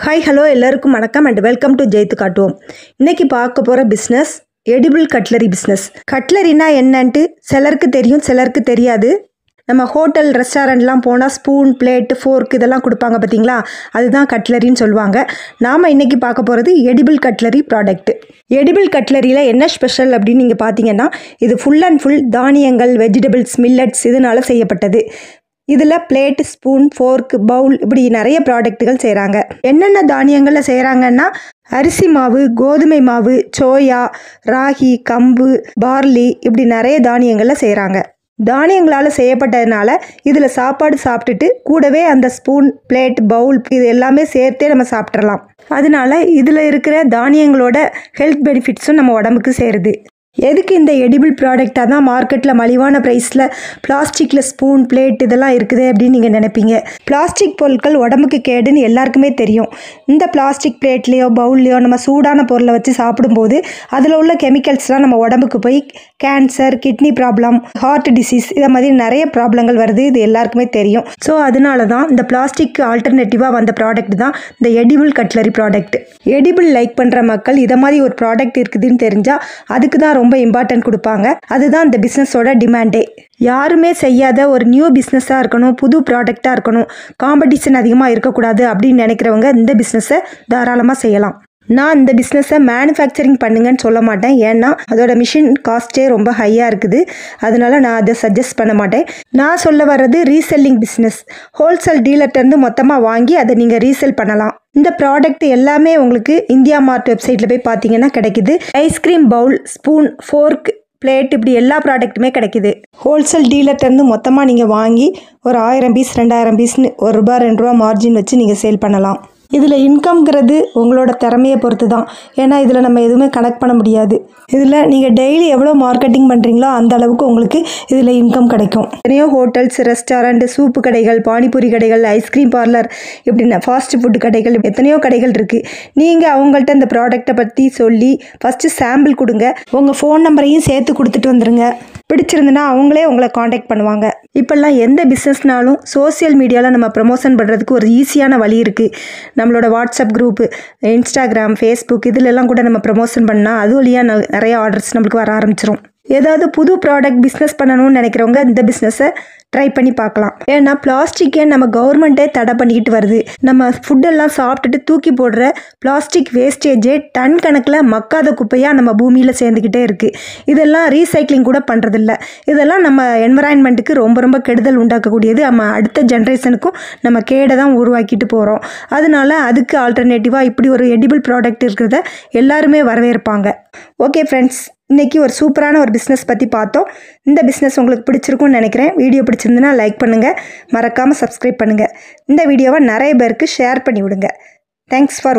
Hi hello எல்லாருக்கும் வணக்கம் and welcome to ஜெயித்து காட்டுவோம். இன்றைக்கி பார்க்க போகிற பிஸ்னஸ் எடிபிள் கட்லரி பிஸ்னஸ். கட்லரினா என்னன்ட்டு சிலருக்கு தெரியும், சிலருக்கு தெரியாது. நம்ம ஹோட்டல் ரெஸ்டாரண்ட்லாம் போனால் ஸ்பூன், பிளேட்டு, ஃபோர்க் இதெல்லாம் கொடுப்பாங்க பார்த்தீங்களா, அதுதான் கட்லரின்னு சொல்லுவாங்க. நாம் இன்றைக்கி பார்க்க போகிறது எடிபிள் கட்லரி ப்ராடக்ட்டு. எடிபிள் கட்லரியில் என்ன ஸ்பெஷல் அப்படின்னு நீங்கள் பார்த்தீங்கன்னா, இது ஃபுல் அண்ட் ஃபுல் தானியங்கள், வெஜிடபிள்ஸ், மில்லட்ஸ் இதனால் செய்யப்பட்டது. இதில் பிளேட், ஸ்பூன், ஃபோர்க், பவுல் இப்படி நிறைய ப்ராடக்ட்டுகள் செய்கிறாங்க. என்னென்ன தானியங்களில் செய்கிறாங்கன்னா, அரிசி மாவு, கோதுமை மாவு, சோயா, ராகி, கம்பு, பார்லி இப்படி நிறைய தானியங்களில் செய்கிறாங்க. தானியங்களால் செய்யப்பட்டதுனால இதில் சாப்பாடு சாப்பிட்டுட்டு கூடவே அந்த ஸ்பூன், பிளேட், பவுல் இது எல்லாமே சேர்த்தே நம்ம சாப்பிட்றலாம். அதனால இதில் இருக்கிற தானியங்களோட ஹெல்த் பெனிஃபிட்ஸும் நம்ம உடம்புக்கு சேருது. எதுக்கு இந்த எடிபிள் ப்ராடக்டாக தான் மார்க்கெட்டில் மலிவான ப்ரைஸில் பிளாஸ்டிக்கில் ஸ்பூன், பிளேட் இதெல்லாம் இருக்குது அப்படின்னு நீங்கள் நினைப்பீங்க. பிளாஸ்டிக் பொருட்கள் உடம்புக்கு கேடுன்னு எல்லாருக்குமே தெரியும். இந்த பிளாஸ்டிக் பிளேட்லேயோ பவுல்லையோ நம்ம சூடான பொருளை வச்சு சாப்பிடும்போது அதில் உள்ள கெமிக்கல்ஸ்லாம் நம்ம உடம்புக்கு போய் cancer, kidney problem, heart disease இதை மாதிரி நிறைய ப்ராப்ளங்கள் வருது. இது எல்லாருக்குமே தெரியும். ஸோ அதனால தான் இந்த பிளாஸ்டிக் ஆல்டர்னேட்டிவாக வந்த ப்ராடக்ட் தான் இந்த edible cutlery product. Edible like பண்ணுற மக்கள் இதை மாதிரி ஒரு ப்ராடக்ட் இருக்குதுன்னு தெரிஞ்சால் அதுக்கு தான் ரொம்ப இம்பார்ட்டன்ட் கொடுப்பாங்க. அதுதான் இந்த பிஸ்னஸோட டிமாண்டே. யாருமே செய்யாத ஒரு நியூ பிஸ்னஸாக இருக்கணும், புது ப்ராடக்டாக இருக்கணும், காம்படிஷன் அதிகமாக இருக்கக்கூடாது அப்படின்னு நினைக்கிறவங்க இந்த பிஸ்னஸை தாராளமாக செய்யலாம். நான் இந்த பிஸ்னஸை மேனுஃபேக்சரிங் பண்ணுங்கன்னு சொல்ல மாட்டேன். ஏன்னா அதோட மிஷின் காஸ்ட்டே ரொம்ப ஹையாக இருக்குது. அதனால நான் அதை சஜஸ்ட் பண்ண மாட்டேன். நான் சொல்ல வர்றது ரீசெல்லிங் பிஸ்னஸ். ஹோல்சேல் டீலர்ட்டேருந்து மொத்தமாக வாங்கி அதை நீங்கள் ரீசெல் பண்ணலாம். இந்த ப்ராடக்ட் எல்லாமே உங்களுக்கு இந்தியா மார்ட் வெப்சைட்டில் போய் பார்த்தீங்கன்னா கிடைக்குது. Ice cream bowl, spoon, fork, plate இப்படி எல்லா ப்ராடக்ட்டுமே கிடைக்குது. ஹோல்சேல் டீலர்ட்டேருந்து மொத்தமாக நீங்கள் வாங்கி ஒரு 1000 பீஸ், 2000 பீஸ்னு ₹1, ₹2 மார்ஜின் வச்சு நீங்கள் சேல் பண்ணலாம். இதில் இன்கம்ங்கிறது உங்களோட திறமையை பொறுத்து தான். ஏன்னா இதில் நம்ம எதுவுமே கனெக்ட் பண்ண முடியாது. இதில் நீங்கள் டெய்லி எவ்வளோ மார்க்கெட்டிங் பண்ணுறீங்களோ அந்த அளவுக்கு உங்களுக்கு இதில் இன்கம் கிடைக்கும். நிறைய ஹோட்டல்ஸ், ரெஸ்டாரண்ட், சூப்பு கடைகள், பானிபூரி கடைகள், ஐஸ்கிரீம் பார்லர் இப்படின்னு ஃபாஸ்ட் ஃபுட் கடைகள் எத்தனையோ கடைகள் இருக்குது. நீங்கள் அவங்கள்ட்ட இந்த ப்ராடக்டை பற்றி சொல்லி ஃபஸ்ட்டு சாம்பிள் கொடுங்க. உங்கள் ஃபோன் நம்பரையும் சேர்த்து கொடுத்துட்டு வந்துடுங்க. பிடிச்சிருந்துன்னா அவங்களே உங்களை காண்டாக்ட் பண்ணுவாங்க. இப்போல்லாம் எந்த பிஸ்னஸ்னாலும் சோசியல் மீடியாவில் நம்ம ப்ரமோஷன் பண்ணுறதுக்கு ஒரு ஈஸியான வழி இருக்குது. நம்மளோட வாட்ஸ்அப் குரூப்பு, இன்ஸ்டாகிராம், ஃபேஸ்புக் இதிலெல்லாம் கூட நம்ம ப்ரமோஷன் பண்ணால் அது வழியாக நிறைய ஆர்டர்ஸ் நம்மளுக்கு வர ஆரம்பிச்சிடும். ஏதாவது புது ப்ராடக்ட் பிஸ்னஸ் பண்ணணும்னு நினைக்கிறவங்க இந்த பிஸ்னஸை ட்ரை பண்ணி பார்க்கலாம். ஏன்னா பிளாஸ்டிக்கே நம்ம கவர்மெண்ட்டே தடை பண்ணிக்கிட்டு வருது. நம்ம ஃபுட்டெல்லாம் சாப்பிட்டுட்டு தூக்கி போடுற பிளாஸ்டிக் வேஸ்டேஜே டன் கணக்கில் மக்காத குப்பையாக நம்ம பூமியில் சேர்ந்துக்கிட்டே இருக்குது. இதெல்லாம் ரீசைக்ளிங் கூட பண்ணுறதில்ல. இதெல்லாம் நம்ம என்வரான்மெண்ட்டுக்கு ரொம்ப ரொம்ப கெடுதல் உண்டாக்கக்கூடியது. நம்ம அடுத்த ஜென்ரேஷனுக்கும் நம்ம கேடை தான் உருவாக்கிட்டு போகிறோம். அதனால அதுக்கு ஆல்டர்னேட்டிவாக இப்படி ஒரு எடிபிள் ப்ராடக்ட் இருக்கிறத எல்லாருமே வரவேற்பாங்க. ஓகே ஃப்ரெண்ட்ஸ், இன்றைக்கி ஒரு சூப்பரான ஒரு பிஸ்னஸ் பற்றி பார்த்தோம். இந்த பிஸ்னஸ் உங்களுக்கு பிடிச்சிருக்கும்னு நினைக்கிறேன். வீடியோ பிடிச்சிருந்துன்னா லைக் பண்ணுங்கள், மறக்காமல் சப்ஸ்கிரைப் பண்ணுங்கள். இந்த வீடியோவை நிறைய பேருக்கு ஷேர் பண்ணி விடுங்க. Thanks for